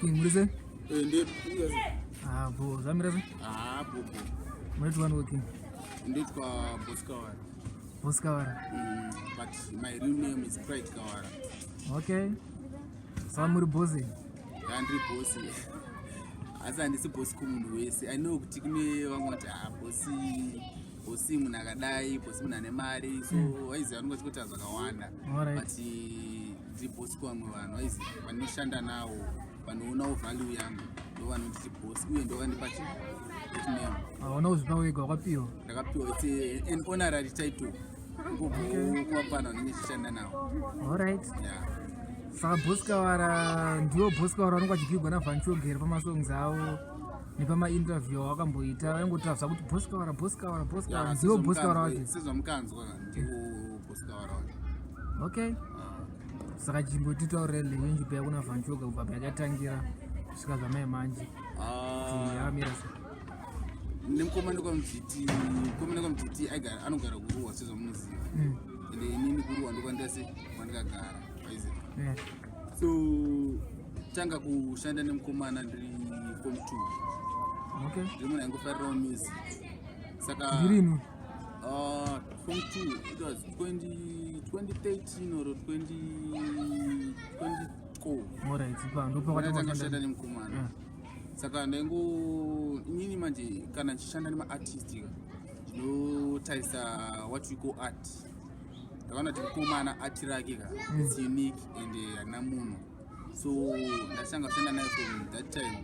working with it? Indeed. Bo, Zamirase? Bo. Where do you working? Indeed, Boskawara. Boskawara. But my real name is Pride Kawara. Okay. So I'm Bossy. Andri Bossy. As I see Boss Kumundu, I know Tikne want Bossy Munakadai, Bossy Munanemari, so I say I'm going to go to Zakawanda. But the Boss Kuamuano is when you shanda now, when you know value young, no one wants to post, we don't want to patch it. I know how we go up you. It's an honorary title. Alright. Yeah. Saka Boskawara ndio Boskawara vanokachipigwa navanchogera pamasongs avo nepamainterview akamboita aingotaridza kuti Boskawara ndio Boskawara wacho. Okay. Saka chimbotitaurire lewenji paya kuna vanchoga kubva payakatangira kusvika zvamai manje yakamira sei. Nemukomana kwamutiti anogara kuruwa sezvamunoziva ende inini kuruwa ndokwandase kwandikagara waiziva. So tanga kushanda nemukomana ndiri form 2. Okay. Ndiri munhu aingofarirawo music saka ndirini form 2 it was 2013 or 2024. Alright, ndopakwatanga kushanda nemukomana. Saka inini manje kana nchishanda nemaartist ndinotarisa what we call art. Ndakaona kuti mukomana art rake it's unique and harina munhu, so ndashanga kushanda naye from that time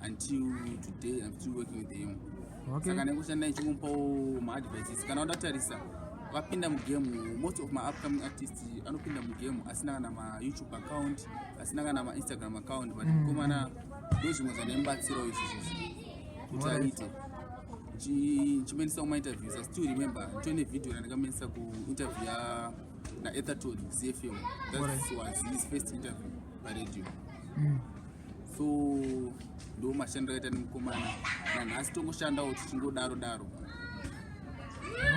until today. I'm still working with him. Okay. Saka ndikushanda naye chimupawo maadvices kana wadatarisa vakapinda mugame. Most of my upcoming artists anopinda mugame asina kana ma-YouTube account, asina kana ma-Instagram account, but mukomana ndozvimwe zvanembatsirawo izvozvo kuti aite chimenisa kuma-interviews. I still remember nditone video randikamenisa ku-interview naEtherton ZFM. That was his first interview paradio. So ndo mashandiro akaita nemukomana nanhasi tongoshandawo tichingodaro.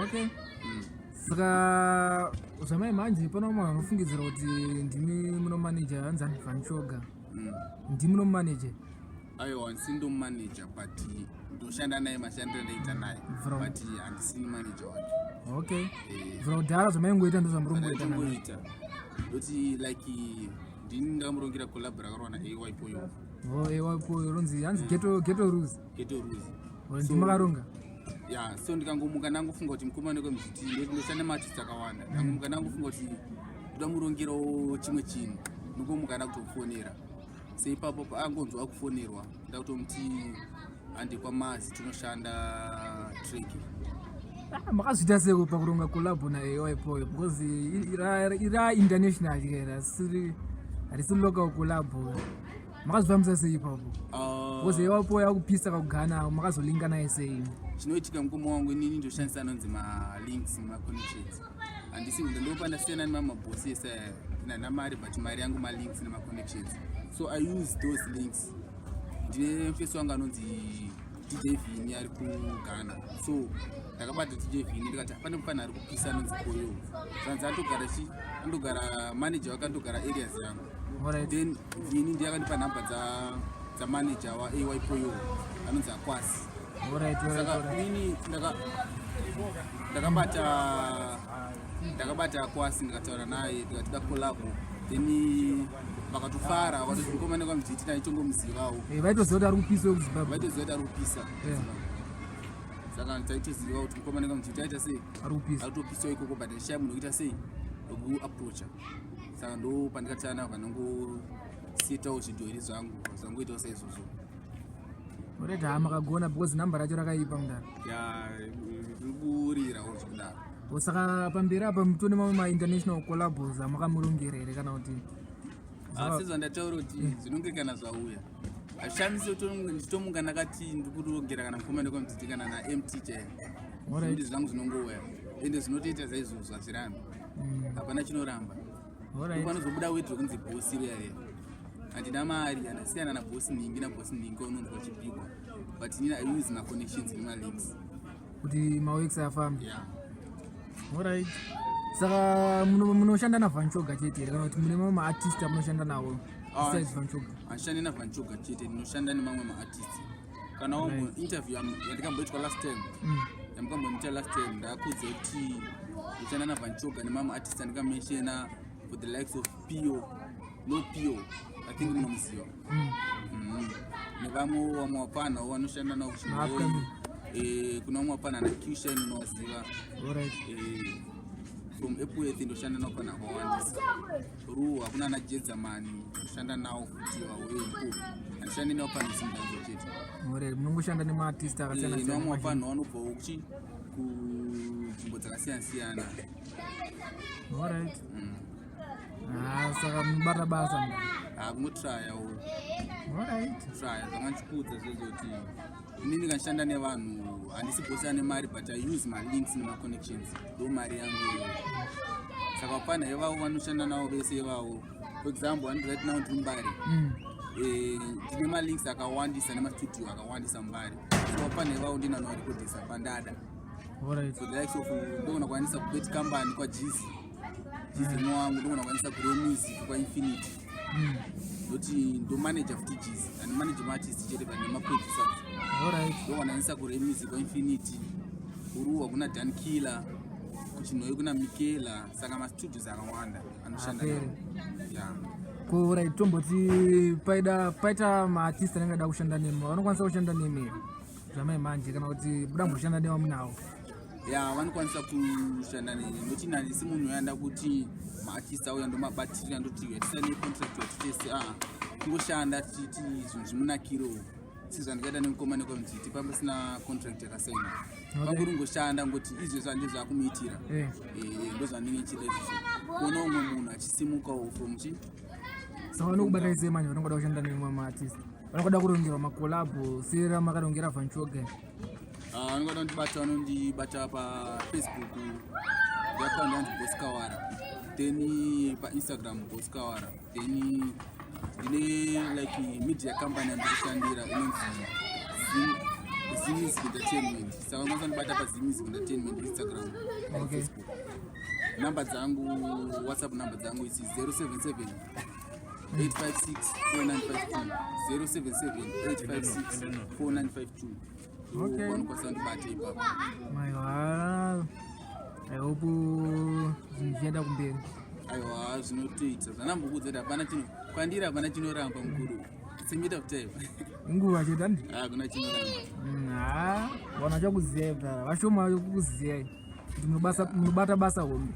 Okay. Saka zvamai manje pana umwe anofungidzira kuti ndimi munomanager hanzani vanchoga. Ndimi munomanager? Aiwa, sindomanager but ndoshanda naye mashandiro ndaita naye but handisini manager wake. Okay. Vra kudhara zvamaingoita ndozvamuromboita naye. Noti like ndini ndakamurongera collabo rakarwa naAY Poyoo. AY Poyoo ronzi hanzi Ghetto Rules. Ndimi makaronga? Yeah, so ndikangomuka nangofunga kuti mukomana kwemuzviti ndoshanda maartist akawanda. Ndangomuka nangofunga kuti ndoda murongerawo chimwe chinhu, nongomuka ndakutofonera. Seipapo angonzwa kufonerwa ndakutomuti handi kwamazi tinoshanda track. Makazvita seko pakuronga collabo naAY Poyoo because ira international here, harisi local collabo. Makazvifambisa sei ipapo? Because AY Poyoo akupisa kakugana makazolinga naye sei? Chinoitika mukoma wangu inini ndoshandisa anonzi ma-links nema-connections. Handisi ndopanda siyana nemamabhosi ese namari but mari yangu ma-links nema-connections. So I use those links. Ndine mfesi wangu anonzi DJ Vini ari kuGhana. So ndakabata DJ Vini ndikati pane mufana ari kupisa anonzi Poyoo. Zvanzi andogara manager wake andogara areas yangu. Then Vini ndiye akandipa nhamba dzamanager waAY Poyoo anonzi Akwasi. Saka nini ndakabata Akwasi ndikataura naye ndikati Collabo, then vakatofara vakati mukomana kwamuzviti taitongomuzivawo. Vaitoziva kuti ari kupisa. Saka taitoziva kuti mukomana kwamuzviti aita sei arikupisawo ikoko, but ndishaya munhu wekuita sei wekuapproacha. Saka ndo pandikatana navo vanongosetawo zvidhori zvangu zvangoitawo saizvozvo. Already makagona because number racho rakaipa mudaro. Rikurirawo zvakudaro. Saka pamberi apa mutone mamwe ma-international collabos amakamurongera here kana kuti? Sezvandataura kuti zvinonge kana zvauya. Hazvishamisi nditomunga ndakati ndikurongera kana mukomana kwamuzviti kana naMT chaivo. Ende zvangu zvinongouya. Ende zvinotoita saizvozvo hazvirambi. Hapana chinoramba. Ndopanozobuda weti rokunzi bosi riyariya. Handina mari, handasiyana nabosi ningi unonzwa chipigwa. But inini I use ma-connections nema-links. Kuti ma-works afambe? Yeah. Alright. Saka munoshanda navanchoga chete kana kuti mune mamwe ma-artist amunoshanda nawo? besides Van Choga? Ashandi na Van Choga chete ndinoshanda nemamwe maartists. Kana wambo interview yandikamboitwa last time. Yamkamboita last time ndakudze kuti ndishanda na Van Choga nemamwe artists andikamenshena for the likes of Poyoo. No Poyoo. I think munomuziva. Nevamwe wapana wanoshanda nawo kuchimwe. Kuna wamwe wapana na Usher unowaziva. Alright. From April ndoshanda nawo pana kwawandisa. Hakuna na Jedza mani kushanda nawo futi wawepo. Ashandi nawo pana Zimdancehall chete. Alright, munongoshanda nemaartist akasiyana siyana. Nomwe wapana wanobva kuchi kunzvimbo dzakasiyana. Alright. Saka munobata basa kungotryawo. Alright. Trya zvakanchikudza zvezoti inini ndikashanda nevanhu handisi bhosana nemari but I use my links nema-connections ndo mari yangu. Saka pana ivavo vanoshanda navo vese ivavo. For example, right now ndiri Mbare. Ndine ma-links akawandisa nemastudio akawandisa Mbare. So pana ivavo ndinanorekodhesa pandada. Alright. For the likes of ndogona kwanisa kubet company kwa Jizi. Jizi mwangu ndogona kwanisa kure music kwa Infinity. Noti ndo manager futi Jizi and manager ma-artist chete but nema-producers. Alright. Ndogona kwanisa kure music kwa Infinity. Kuruwa kuna Dan Killer. Kuchinoyo kuna Mikela. Saka ma-studios akawanda anoshanda. Yeah. Alright, tomboti paita maartist anengada kushanda nemi vanokwanisa kushanda nemi zvamai manje kana kuti buda mboshanda newa munawo? Yeah, vanokwanisa kushanda neni noti handisi munhu yanda kuti maartist auya ndomabatirira ndoti yatisane contract yatitese kungoshanda tichiti zvinhu zvimunakiro sizvandikaita nemukomane kwamuti tipambe sina contract yakasaina. Vangori ngoshanda ngoti izvezvo handizvo zvakumuitira. Ndozvandinenge chida izvozvo kuona umwe munhu achisimukawo from chi. Saka vanokubata sei manje vanongada kushanda nemamwe maartist? Vanogoda kurongerwa makolabho sera makarongera Van Choga? Vanogoda kundibata, vanondibata paFacebook ndakaunda hanzi Boss Kawara, then paInstagram Boss Kawara, then ndine like media company yandikushandira inonzi Music Entertainment. Saka vanokwanisa kundibata paZimusic Entertainment Instagram and Facebook. Namba dzangu, WhatsApp namba dzangu isi 077 856 4952 077 856 4952. Okay. Vanokwanisa kundibata ipapo. Maiwa, I hope zvichienda kumberi. Aiwa, zvinotoita zvanambokudza kuti kwandiri hapana chinoramba mukuru. It's a matter of time. Inguva chete handi? Hakuna chinoramba. Wana chakuziya bra, vashoma kukuziya kuti munobata basa hombe.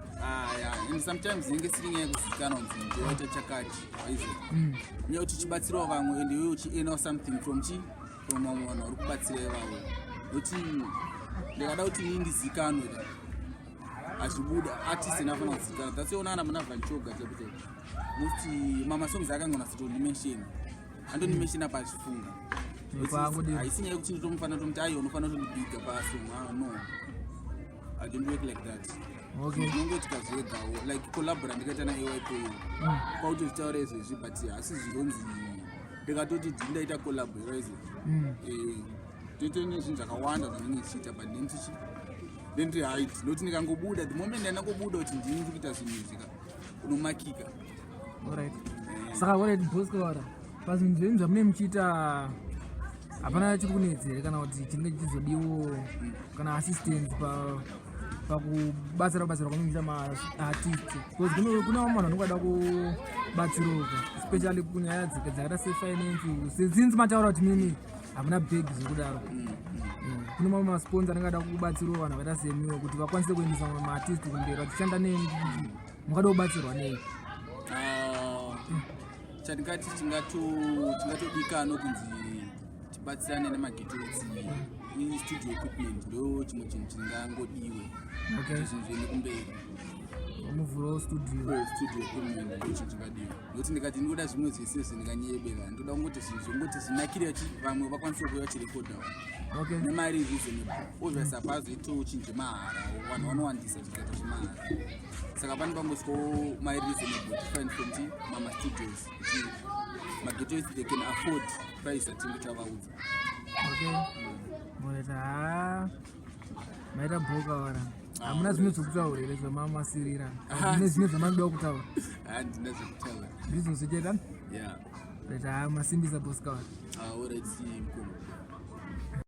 And sometimes inenge siri nyaya yekuzikanwa kuti ndoita chakati, waize. Nyaya kuti chibatsirawo vamwe and iwewe uchiearnawo something from vamwe vanhu vari kubatsira ivavo. Nokuti ndikada kuti ini ndizikanwe achibuda artist inofanira kuzikanwa. That's why unoona muna Van Choga chapter. Nokuti mamasongs akangonasitonimensheni. Andonimenshena pachifunga. Haisi nyaya yekuti ndotomufanira tomuti aiyo unofanira kutondibhiga pasong. No. I don't work like that. Okay. Ndinongoti kazvegawo like collabora ndikaita naAY Poyoo. Kwautozvitaura izvezvi but hasi zvinonzi ndikatoti ndaita collabo raize. Toite nezvinhu zvakawanda zvandinenge ndichiita but ndendiri hide noti ndikangobuda the moment ndandangobuda kuti ndini ndiri kuita zvinhu izvika unomakika. Alright. Saka alright Boss Kawara, pazvinhu zvenyu zvamune muchiita hapana chiri kunetsa here kana kuti chinenge chichizodiwo kana assistance pakubatsira kwaminoita maartist? Because kuna vamwe vanhu vanongada kubatsiroka especially kunyaya dzakaita sefinance. Since mataura kuti mimi hamuna bhegi zvekudaro, kune mamwe masponsa anongada kubatsirawo vanhu vakaita semiwo kuti vakwanise kuendesa mamwe maartist kumberi vachishanda nemi. Mungada kubatsirwa nei? Chandingati tingatodikano kunzi tibatsirane nemaghetto studio equipment ndo chimwe chinhu chingangodiwe. Okay. Zvinhu zviende kumberi. Muvhurawo studio equipment ndo chinhu chingadiwe. Nokuti ndikati ndinoda zvimwe zvese ndinganyebera. Ndoda kungoti zvingoti zvinakire kuti vamwe vakwanise kuuya vachirekodhawo. Okay. Nemari reasonable. Obviously hapazoitawo chinhu chemahara, vanhu vanowandisa zvikaita zvemahara. Saka pane pangosvikawo mari reasonable different from mama studios. Maghetto they can afford price atinge tavaudza. Okay. Moita maita Boss Kawara. Hamuna zvimwe zvokutaura here zvamamasirira? Hamuna zvimwe zvamanoda kutaura? Handina zvokutaura. Ndizvo zvicheta? Yeah. But I'm a Simbiza Bosca. Alright, see you.